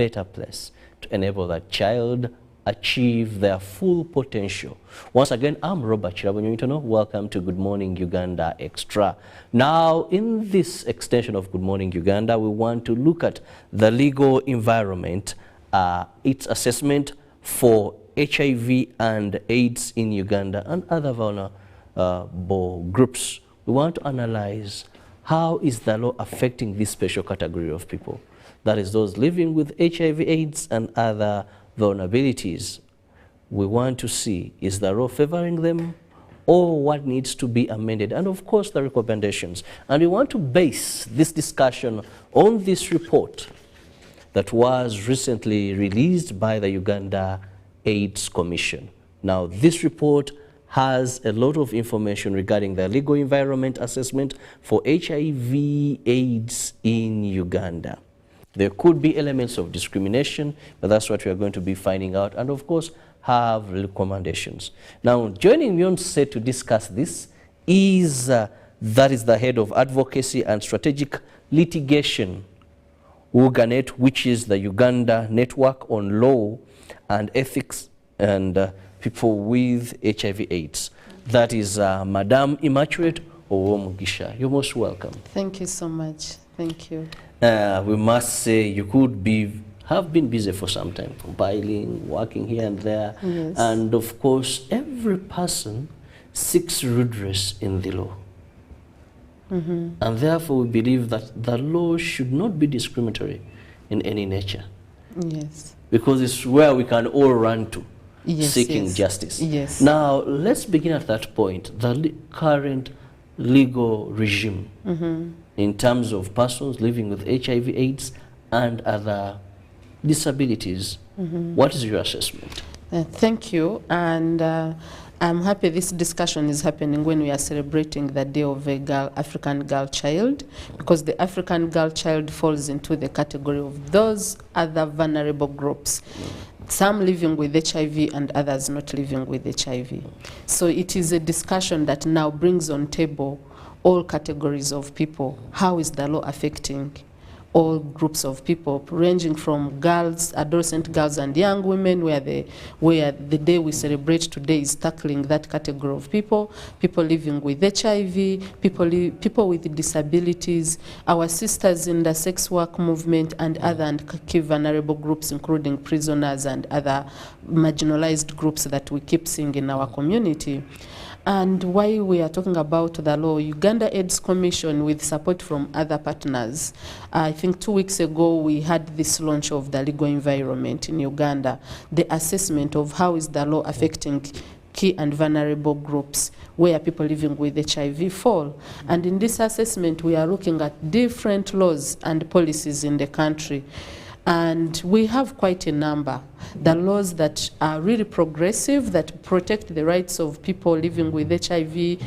better place to enable that child achieve their full potential. Once again, I'm Robert Chirabonyitono. Welcome to Good Morning Uganda Extra. Now, in this extension of Good Morning Uganda, we want to look at the legal environment, its assessment for HIV and AIDS in Uganda and other vulnerable groups. We want to analyze how is the law affecting this special category of people, that is those living with HIV, AIDS and other vulnerabilities. We want to see, is the law favoring them or what needs to be amended, and of course the recommendations. And we want to base this discussion on this report that was recently released by the Uganda AIDS Commission. Now, this report has a lot of information regarding the legal environment assessment for HIV/AIDS in Uganda. There could be elements of discrimination, but that's what we are going to be finding out, and of course have recommendations. Now, joining me on set to discuss this is that is the head of advocacy and strategic litigation, UGANET, which is the Uganda Network on Law and Ethics and People with HIV/AIDS. That is Madam Immaculate Owomugisha. You're most welcome. Thank you so much. Thank you. We must say you could have been busy for some time, compiling, working here and there. Yes. And of course, every person seeks redress in the law. And therefore, we believe that the law should not be discriminatory in any nature. Yes. Because it's where we can all run to, seeking justice. Yes. Now, let's begin at that point, the current legal regime in terms of persons living with HIV/AIDS and other disabilities. What is your assessment? Thank you. And I'm happy this discussion is happening when we are celebrating the Day of a African Girl Child, because the African girl child falls into the category of those other vulnerable groups. Some living with HIV and others not living with HIV. So it is a discussion that now brings on table all categories of people. How is the law affecting all groups of people, ranging from girls, adolescent girls and young women, where the day we celebrate today is tackling that category of people, people living with HIV, people with disabilities, our sisters in the sex work movement and other and key vulnerable groups, including prisoners and other marginalized groups that we keep seeing in our community. And why we are talking about the law, Uganda AIDS Commission, with support from other partners, I think 2 weeks ago we had this launch of the legal environment in Uganda, the assessment of how is the law affecting key and vulnerable groups where people living with HIV fall. And in this assessment we are looking at different laws and policies in the country. And we have quite a number. The laws that are really progressive, that protect the rights of people living with HIV,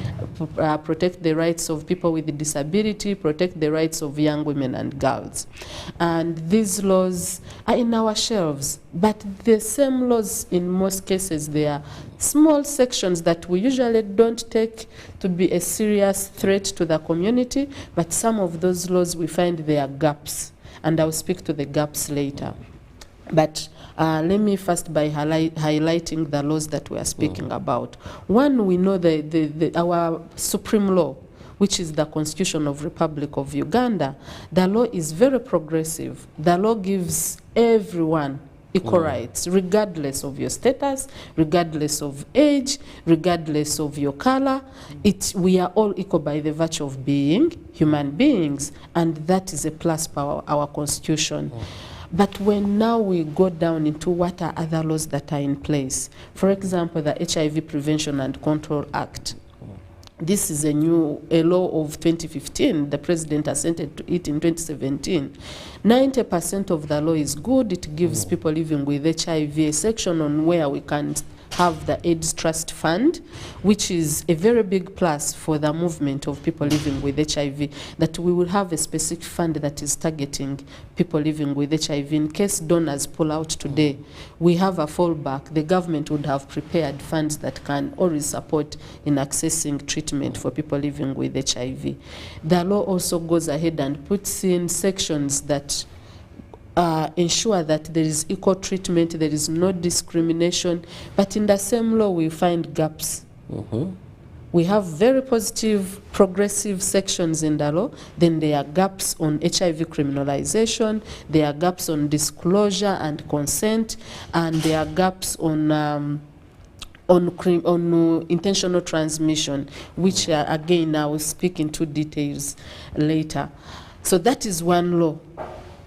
protect the rights of people with disability, protect the rights of young women and girls. And these laws are in our shelves, but the same laws in most cases, they are small sections that we usually don't take to be a serious threat to the community, but some of those laws we find there are gaps. And I'll speak to the gaps later. But let me first by highlighting the laws that we are speaking about. One, we know our supreme law, which is the Constitution of Republic of Uganda. The law is very progressive. The law gives everyone equal rights, regardless of your status, regardless of age, regardless of your color. We are all equal by the virtue of being human beings, and that is a plus for our Constitution. But when now we go down into what are other laws that are in place, for example, the HIV Prevention and Control Act. This is a law of 2015. The president assented to it in 2017. 90% of the law is good. It gives people living with HIV a section on where we can have the AIDS Trust Fund, which is a very big plus for the movement of people living with HIV, that we will have a specific fund that is targeting people living with HIV. In case donors pull out today, we have a fallback. The government would have prepared funds that can always support in accessing treatment for people living with HIV. The law also goes ahead and puts in sections that ensure that there is equal treatment, there is no discrimination. But in the same law, we find gaps. We have very positive, progressive sections in the law. Then there are gaps on HIV criminalization. There are gaps on disclosure and consent, and there are gaps on intentional transmission, which again I will speak into details later. So that is one law.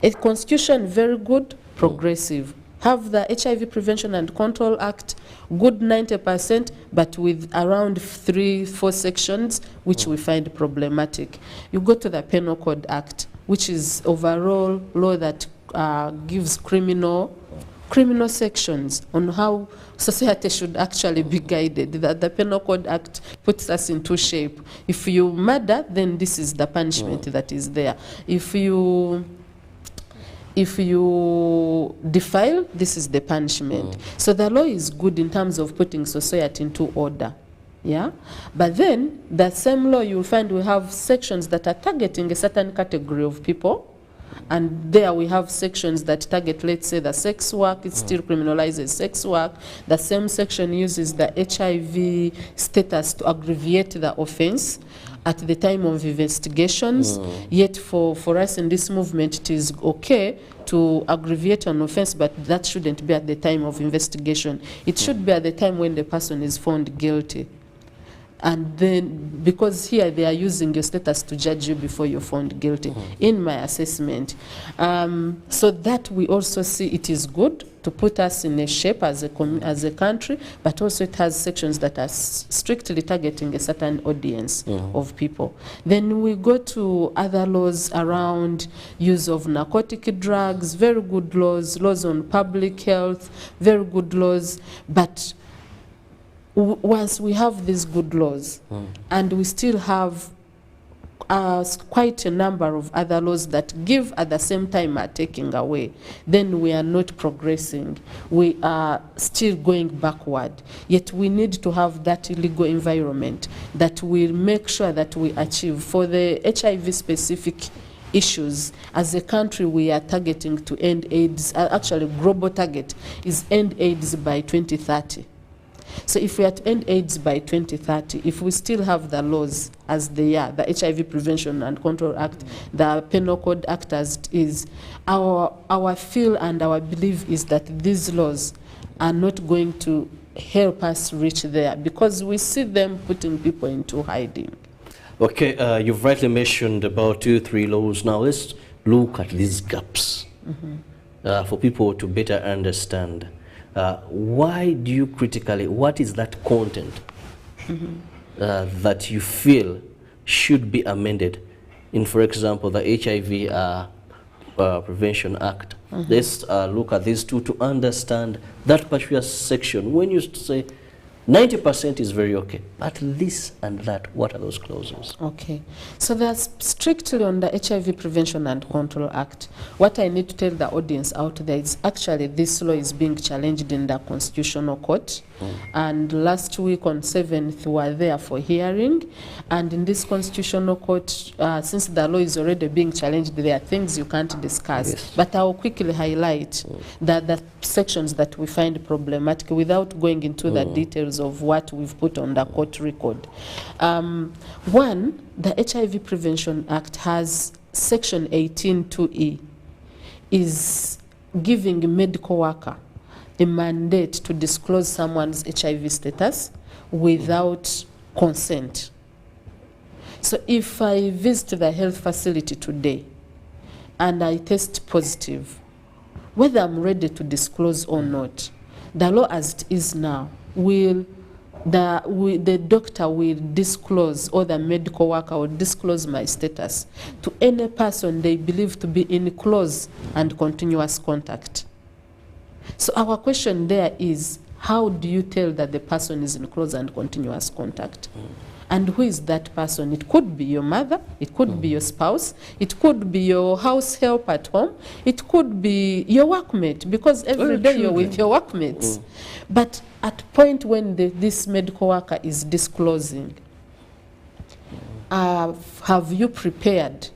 A constitution, very good, progressive. Have the HIV Prevention and Control Act, good 90%, but with around 3-4 sections, which we find problematic. You go to the Penal Code Act, which is overall law that gives criminal sections on how society should actually be guided. The Penal Code Act puts us into shape. If you murder, then this is the punishment that is there. If you defile, this is the punishment. So the law is good in terms of putting society into order. Yeah, but then the same law, you'll find we have sections that are targeting a certain category of people. And there we have sections that target, let's say, the sex work. It still criminalizes sex work. The same section uses the HIV status to aggravate the offense at the time of investigations. Yet for us in this movement, it is okay to aggravate an offense, but that shouldn't be at the time of investigation. It should be at the time when the person is found guilty. And then, because here they are using your status to judge you before you're found guilty, in my assessment. So that we also see it is good to put us in a shape as a country, but also it has sections that are strictly targeting a certain audience of people. Then we go to other laws around use of narcotic drugs, very good laws, laws on public health, very good laws, but once we have these good laws, and we still have quite a number of other laws that give at the same time are taking away, then we are not progressing. We are still going backward. Yet we need to have that legal environment that will make sure that we achieve. For the HIV-specific issues, as a country, we are targeting to end AIDS. Actually, global target is end AIDS by 2030. So if we are to end AIDS by 2030, if we still have the laws as they are, the HIV Prevention and Control Act, the Penal Code Act as it is, our feel and our belief is that these laws are not going to help us reach there, because we see them putting people into hiding. Okay, you've rightly mentioned about 2-3 laws. Now let's look at these gaps for people to better understand. Why do you critically, what is that content that you feel should be amended in, for example, the HIV Prevention Act? Let's look at these two to understand that particular section. When you say 90% is very okay, but this and that, what are those clauses? Okay, so that's strictly on the HIV Prevention and Control Act. What I need to tell the audience out there is actually this law is being challenged in the Constitutional Court. And last week on 7th, we were there for hearing. And in this Constitutional Court, since the law is already being challenged, there are things you can't discuss. Yes. But I will quickly highlight the sections that we find problematic without going into the details of what we've put on the court record. One, the HIV Prevention Act has Section 18(2)(e) is giving a medical worker a mandate to disclose someone's HIV status without consent. So if I visit the health facility today and I test positive, whether I'm ready to disclose or not, the law as it is now will the doctor will disclose, or the medical worker will disclose my status to any person they believe to be in close and continuous contact. So our question there is, how do you tell that the person is in close and continuous contact? And who is that person? It could be your mother, it could be your spouse, it could be your house help at home, it could be your workmate, because every day you're with your workmates. But at point when this medical worker is disclosing, have you prepared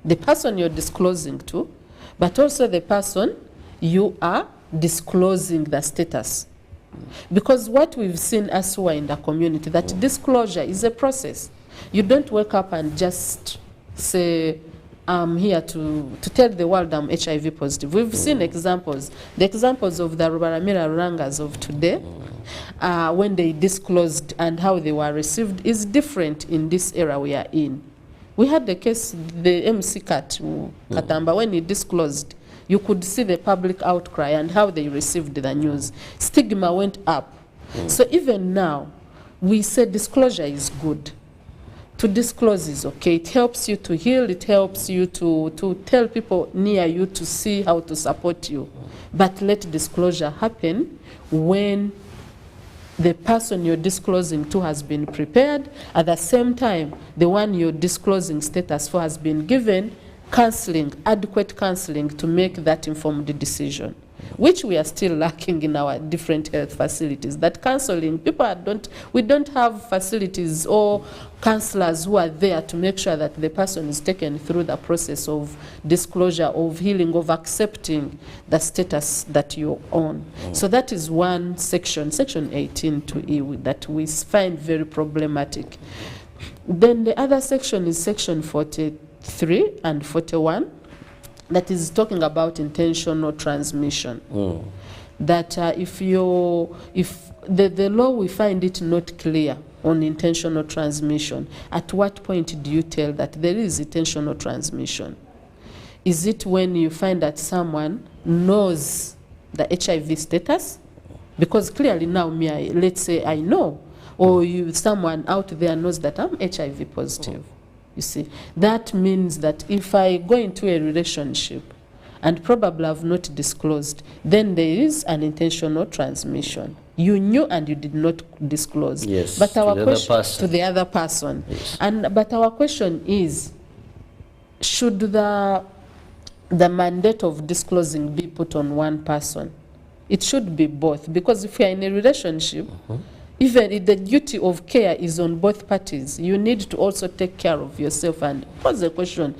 the person you're disclosing to, but also the person you are disclosing the status. Because what we've seen as well in the community, that disclosure is a process. You don't wake up and just say, I'm here to tell the world I'm HIV positive. We've seen examples. The examples of the Rubaramira Rurangas of today, when they disclosed and how they were received, is different in this era we are in. We had the case, the MC Katamba, when he disclosed, you could see the public outcry and how they received the news. Stigma went up. So even now, we say disclosure is good. To disclose is okay. It helps you to heal. It helps you to tell people near you to see how to support you. But let disclosure happen when the person you're disclosing to has been prepared. At the same time, the one you're disclosing status for has been given counseling, adequate counseling to make that informed decision, which we are still lacking in our different health facilities. That counseling, we don't have facilities or counselors who are there to make sure that the person is taken through the process of disclosure, of healing, of accepting the status that you're on. So that is one section, section 18 to E, that we find very problematic. Then the other section is section 43 and 41. That is talking about intentional transmission. That if the law, we find it not clear on intentional transmission, at what point do you tell that there is intentional transmission? Is it when you find that someone knows the HIV status? Because clearly now, let's say I know, or someone out there knows that I'm HIV positive. You see, that means that if I go into a relationship and probably have not disclosed, then there is an intentional transmission. You knew and you did not disclose. Yes, but our question to the other person. Yes. But our question is, should the mandate of disclosing be put on one person? It should be both, because if you are in a relationship, even if the duty of care is on both parties, you need to also take care of yourself and pose the question,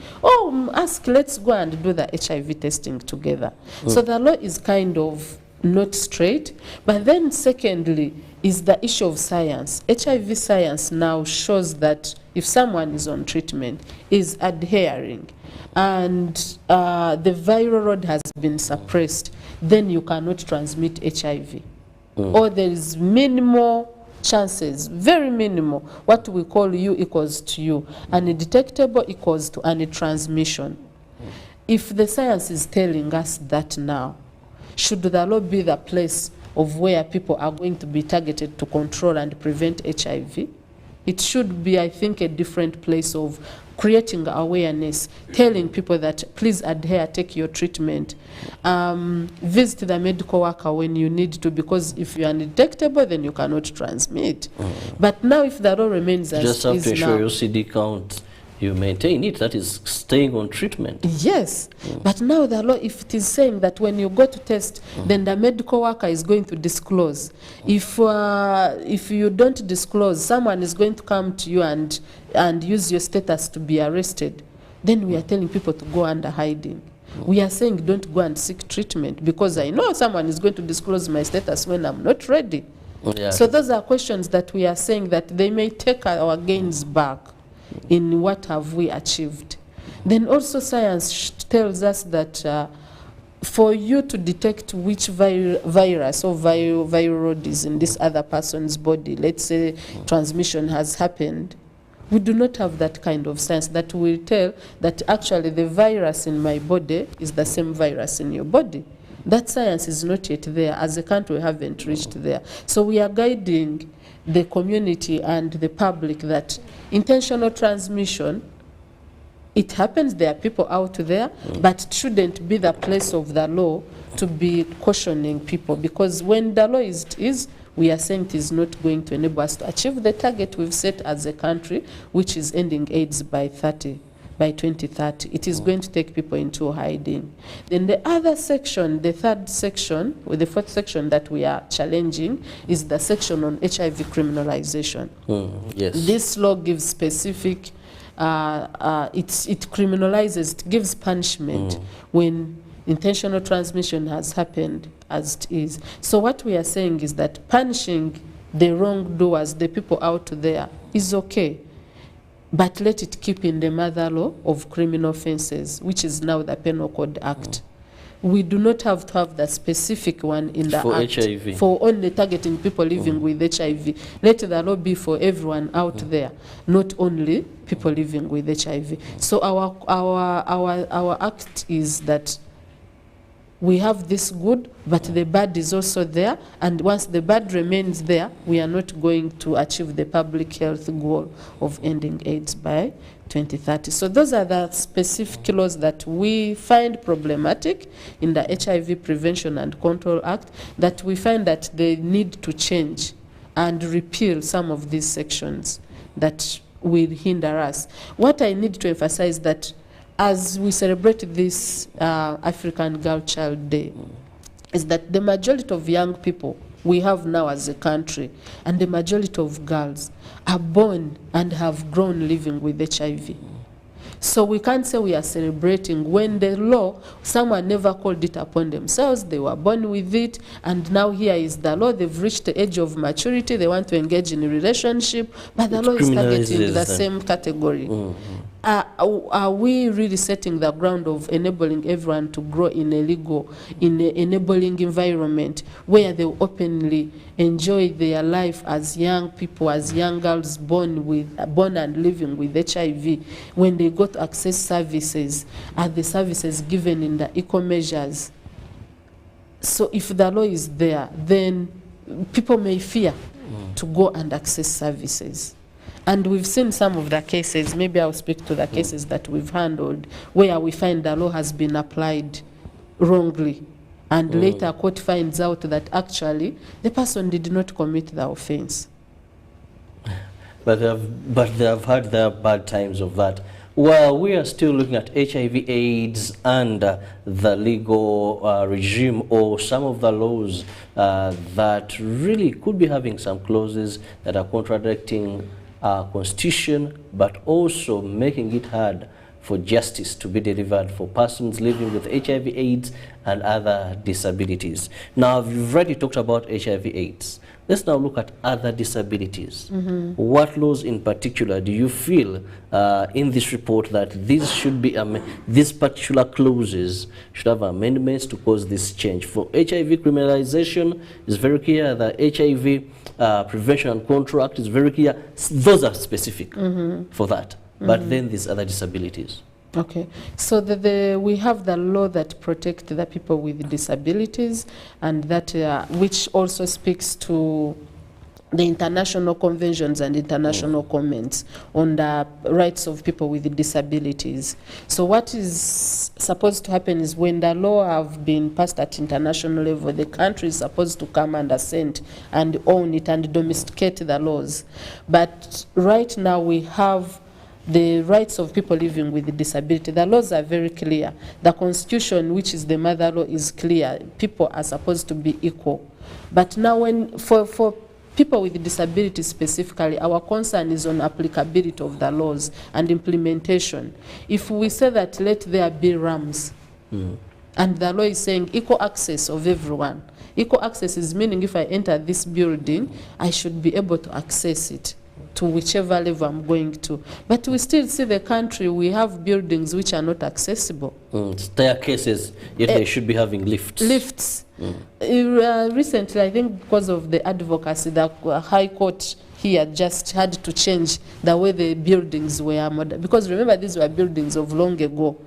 let's go and do the HIV testing together. So the law is kind of not straight. But then secondly is the issue of science. HIV science now shows that if someone is on treatment, is adhering, and the viral load has been suppressed, then you cannot transmit HIV. Or there is minimal chances, very minimal, what we call U equals to U, undetectable equals to transmission. If the science is telling us that now, should the law be the place of where people are going to be targeted to control and prevent HIV? It should be, I think, a different place of creating awareness, telling people that please adhere, take your treatment, visit the medical worker when you need to, because if you are undetectable, then you cannot transmit. But now if the law remains as just have is to ensure now, your CD count, you maintain it, that is staying on treatment. Yes, but now the law, if it is saying that when you go to test, then the medical worker is going to disclose. If you don't disclose, someone is going to come to you and use your status to be arrested. Then we are telling people to go under hiding. We are saying don't go and seek treatment because I know someone is going to disclose my status when I'm not ready. Yeah. So those are questions that we are saying that they may take our gains back in what have we achieved. Then also science tells us that for you to detect which virus or viral load is in this other person's body, let's say transmission has happened, we do not have that kind of science that will tell that actually the virus in my body is the same virus in your body. That science is not yet there. As a country, we haven't reached there. So we are guiding the community and the public that intentional transmission, it happens, there are people out there, but it shouldn't be the place of the law to be cautioning people, because when the law is we are saying it is not going to enable us to achieve the target we've set as a country, which is ending AIDS by 2030. It is going to take people into hiding. Then the other section, the third section, or the fourth section that we are challenging is the section on HIV criminalization. Yes. This law gives specific, it criminalizes, it gives punishment when Intentional transmission has happened as it is. So what we are saying is that punishing the wrongdoers, the people out there, is okay. But let it keep in the mother law of criminal offences, which is now the Penal Code Act. We do not have to have the specific one in the for Act HIV. for only targeting people living with HIV. Let the law be for everyone out there, not only people living with HIV. So our act is that we have this good, but the bad is also there, and once the bad remains there, we are not going to achieve the public health goal of ending AIDS by 2030. So those are the specific laws that we find problematic in the HIV Prevention and Control Act, that we find that they need to change and repeal some of these sections that will hinder us. What I need to emphasize that as we celebrate this African Girl Child Day, is that the majority of young people we have now as a country, and the majority of girls, are born and have grown living with HIV. So we can't say we are celebrating when the law, someone never called it upon themselves, they were born with it, and now here is the law, they've reached the age of maturity, they want to engage in a relationship, but the law is targeting the same category. Are we really setting the ground of enabling everyone to grow in a legal, in an enabling environment where they openly enjoy their life as young people, as young girls born and living with HIV? When they go to access services, are the services given in the eco measures? So if the law is there, then people may fear to go and access services. And we've seen some of the cases, maybe I'll speak to the cases that we've handled, where we find the law has been applied wrongly. And later court finds out that actually the person did not commit the offense. But they have had their bad times of that. Well, we are still looking at HIV/AIDS and the legal regime, or some of the laws that really could be having some clauses that are contradicting our constitution, but also making it hard for justice to be delivered for persons living with HIV/AIDS and other disabilities. Now, you've already talked about HIV/AIDS. Let's now look at other disabilities. What laws in particular do you feel in this report that these should be, these particular clauses should have amendments to cause this change? For HIV criminalization is very clear, the HIV Prevention and Control Act is very clear. Those are specific for that. But then these other disabilities. Okay, so we have the law that protects the people with disabilities, and that which also speaks to the international conventions and international comments on the rights of people with disabilities. So what is supposed to happen is when the law have been passed at international level, the country is supposed to come and assent and own it and domesticate the laws. But right now we have the rights of people living with disability. The laws are very clear. The Constitution, which is the mother law, is clear. People are supposed to be equal. But now when, for people with disabilities specifically, our concern is on applicability of the laws and implementation. If we say that let there be RAMs, and the law is saying equal access of everyone, equal access is meaning if I enter this building, I should be able to access it to whichever level I'm going to. But we still see the country, we have buildings which are not accessible. Staircases, yet they should be having lifts. Lifts. Recently, I think because of the advocacy, the High Court here just had to change the way the buildings were modeled. Because remember, these were buildings of long ago.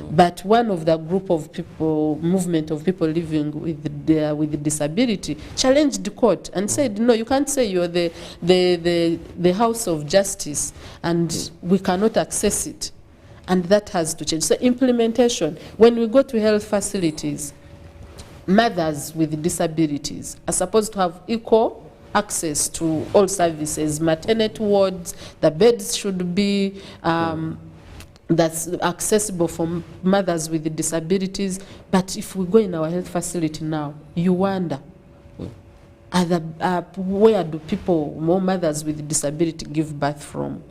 But one of the group of people, movement of people living with disability, challenged the court and said, no, you can't say you're the house of justice and we cannot access it. And that has to change. So implementation, when we go to health facilities, mothers with disabilities are supposed to have equal access to all services, maternity wards, the beds should be that's accessible for mothers with disabilities. But if we go in our health facility now, you wonder, where do people, more mothers with disability, give birth from?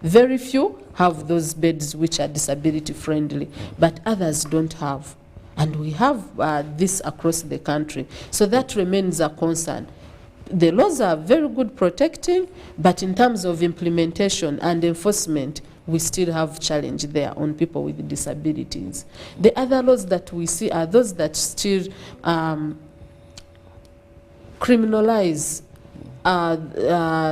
Very few have those beds which are disability friendly, but others don't have. And we have this across the country. So that remains a concern. The laws are very good protecting, but in terms of implementation and enforcement, we still have challenge there on people with disabilities. The other laws that we see are those that still criminalize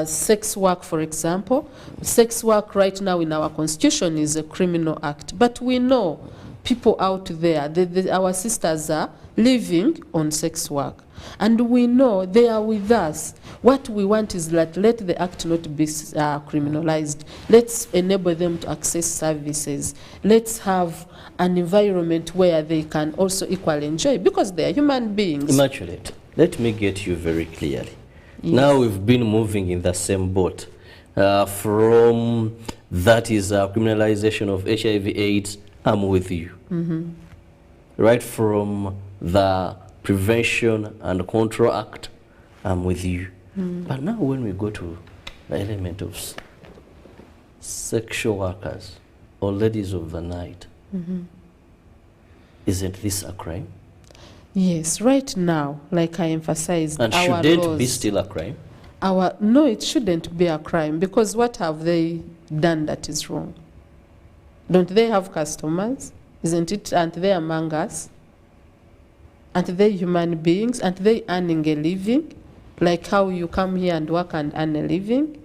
sex work, for example. Sex work right now in our constitution is a criminal act, but we know people out there, our sisters are living on sex work, and we know they are with us. What we want is that let the act not be criminalized. Let's enable them to access services. Let's have an environment where they can also equally enjoy, because they are human beings. Immaculate, let me get you very clearly. Yes. Now we've been moving in the same boat from that is criminalization of HIV/AIDS. I'm with you. Mm-hmm. Right from the Prevention and Control Act, I'm with you. But now when we go to the element of sexual workers or ladies of the night, isn't this a crime? Yes, right now, like I emphasized, And our shouldn't laws, be still a crime? No, it shouldn't be a crime, because what have they done that is wrong? Don't they have customers? Isn't it? Aren't they among us? Aren't they human beings? Aren't they earning a living? Like how you come here and work and earn a living?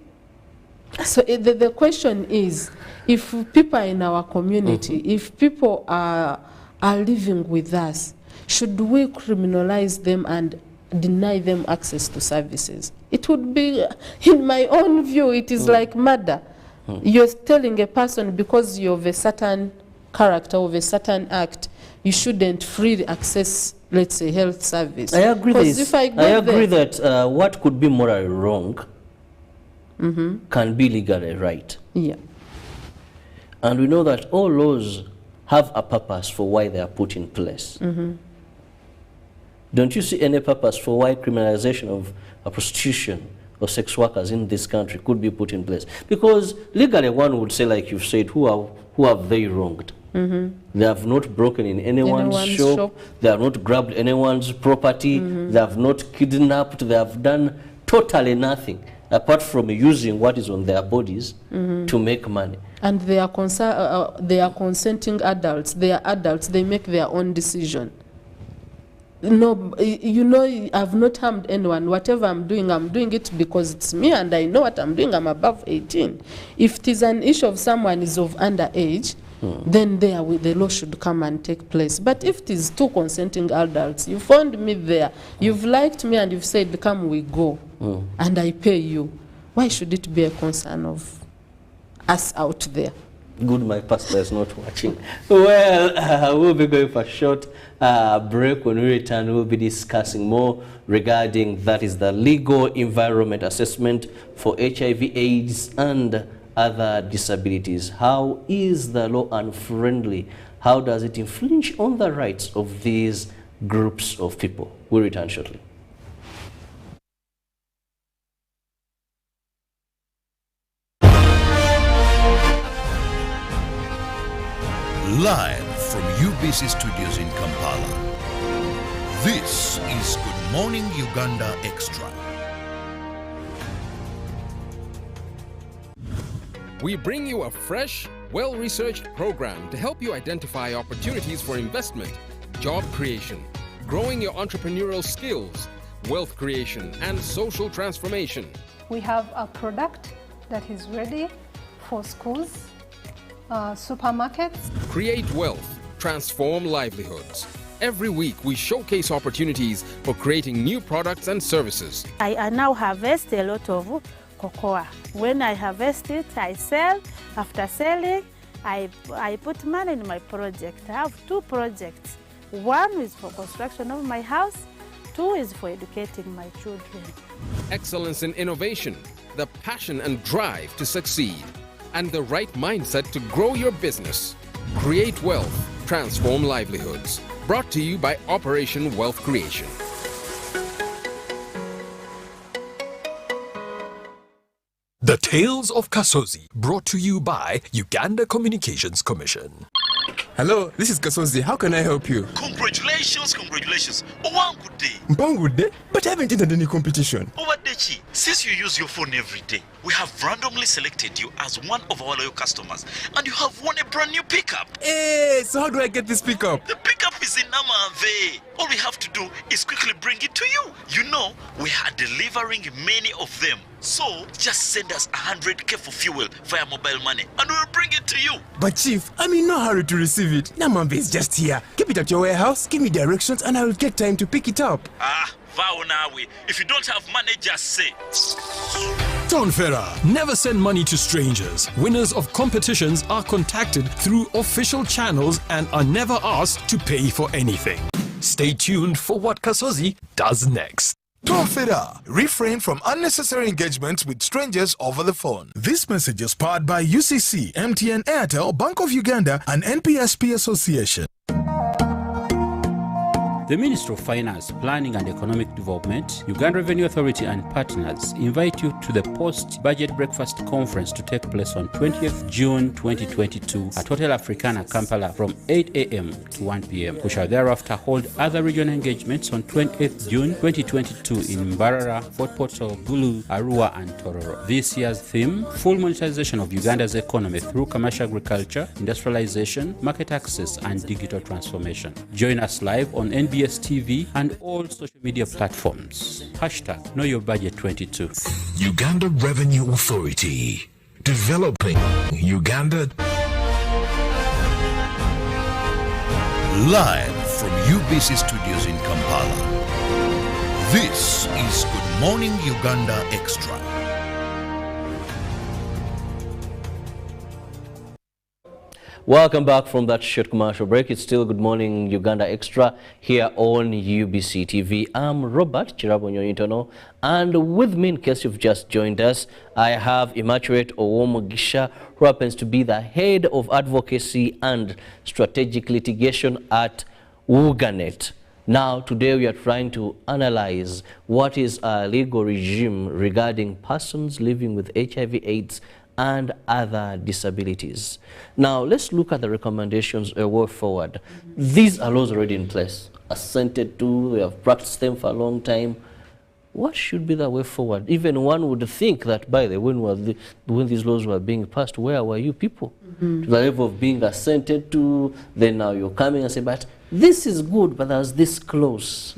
So the question is, if people are in our community, if people are living with us, should we criminalize them and deny them access to services? It would be, in my own view, it is like murder. You're telling a person because you're of a certain character, of a certain act, you shouldn't freely access, let's say, health service. I agree that what could be morally wrong can be legally right. Yeah. And we know that all laws have a purpose for why they are put in place. Don't you see any purpose for why criminalization of prostitution or sex workers in this country could be put in place? Because legally one would say, like you've said, who have they wronged? They have not broken in anyone's shop. They have not grabbed anyone's property. They have not kidnapped. They have done totally nothing apart from using what is on their bodies to make money. And they are consenting adults. They are adults. They make their own decision. No, you know, I've not harmed anyone. Whatever I'm doing it because it's me and I know what I'm doing. I'm above 18. If it is an issue of someone is of underage, then the law should come and take place. But if it is two consenting adults, you found me there, you've liked me and you've said, come, we go, and I pay you, why should it be a concern of us out there? Good, my pastor is not watching. Well, we'll be going for a short break. When we return, we'll be discussing more regarding that is the legal environment assessment for HIV/AIDS and other disabilities. How is the law unfriendly? How does it infringe on the rights of these groups of people? We'll return shortly. Live from UBC Studios in Kampala, this is Good Morning Uganda Extra. We bring you a fresh, well-researched program to help you identify opportunities for investment, job creation, growing your entrepreneurial skills, wealth creation, and social transformation. We have a product that is ready for schools, supermarkets. Create wealth, transform livelihoods. Every week, we showcase opportunities for creating new products and services. I now harvest a lot of cocoa. When I harvest it, I sell. After selling, I put money in my project. I have two projects. One is for construction of my house. Two is for educating my children. Excellence in innovation, the passion and drive to succeed, and the right mindset to grow your business. Create wealth, transform livelihoods. Brought to you by Operation Wealth Creation. The Tales of Kasozi, brought to you by Uganda Communications Commission. Hello, this is Kasozi. How can I help you? Congratulations. One good day. Good day? But I haven't entered any competition. Owadechi, since you use your phone every day, we have randomly selected you as one of our loyal customers, and you have won a brand new pickup. Hey, so how do I get this pickup? The pickup is in Namave. All we have to do is quickly bring it to you. You know, we are delivering many of them. So, just send us 100K for fuel via mobile money, and we'll bring it to you. But Chief, I'm in no hurry to receive it. Namambe is just here. Keep it at your warehouse, give me directions, and I will take time to pick it up. Vaonawe, if you don't have money, just say. Tonfera, never send money to strangers. Winners of competitions are contacted through official channels and are never asked to pay for anything. Stay tuned for what Kasozi does next. Tonfera, refrain from unnecessary engagements with strangers over the phone. This message is powered by UCC, MTN, Airtel, Bank of Uganda, and NPSP Association. The Ministry of Finance, Planning and Economic Development, Uganda Revenue Authority and partners invite you to the Post-Budget Breakfast Conference to take place on 20th June 2022 at Hotel Africana, Kampala from 8 a.m. to 1 p.m. We shall thereafter hold other regional engagements on 20th June 2022 in Mbarara, Fort Portal, Gulu, Arua and Tororo. This year's theme, full monetization of Uganda's economy through commercial agriculture, industrialization, market access and digital transformation. Join us live on NBS TV and all social media platforms. Hashtag Know Your Budget 22. Uganda Revenue Authority, developing Uganda. Live from UBC Studios in Kampala, this is Good Morning Uganda Extra. Welcome back from that short commercial break. It's still Good Morning Uganda Extra here on UBC TV. I'm Robert Chirabonyo, and with me, in case you've just joined us, I have Immaculate Owomogisha, who happens to be the head of advocacy and strategic litigation at Uganet. Now, today we are trying to analyze what is a legal regime regarding persons living with HIV/AIDS and other disabilities. Now, let's look at the recommendations a way forward. These are laws already in place, assented to, we have practiced them for a long time. What should be the way forward? Even one would think that, by the way, when these laws were being passed, where were you people? To the level of being assented to, then now you're coming and say, but this is good, but there's this clause.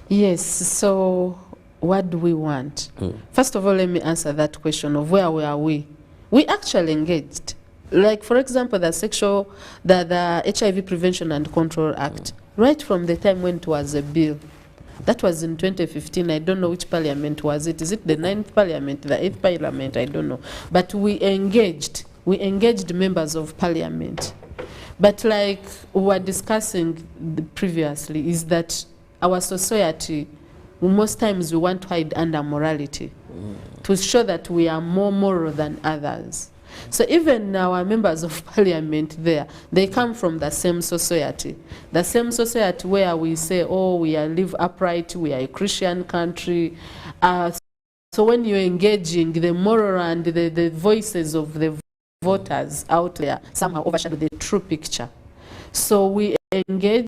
Yes, so what do we want? First of all, let me answer that question of where were we? We actually engaged. Like, for example, the HIV Prevention and Control Act, right from the time when it was a bill. That was in 2015. I don't know which parliament was it. Is it the 9th parliament, the 8th parliament? I don't know. But we engaged members of parliament. But like we were discussing previously, is that our society, most times we want to hide under morality to show that we are more moral than others. So even our members of parliament there, they come from the same society where we say, oh, we live upright, we are a Christian country. So when you're engaging, the moral and the voices of the voters out there somehow overshadow the true picture. So we engage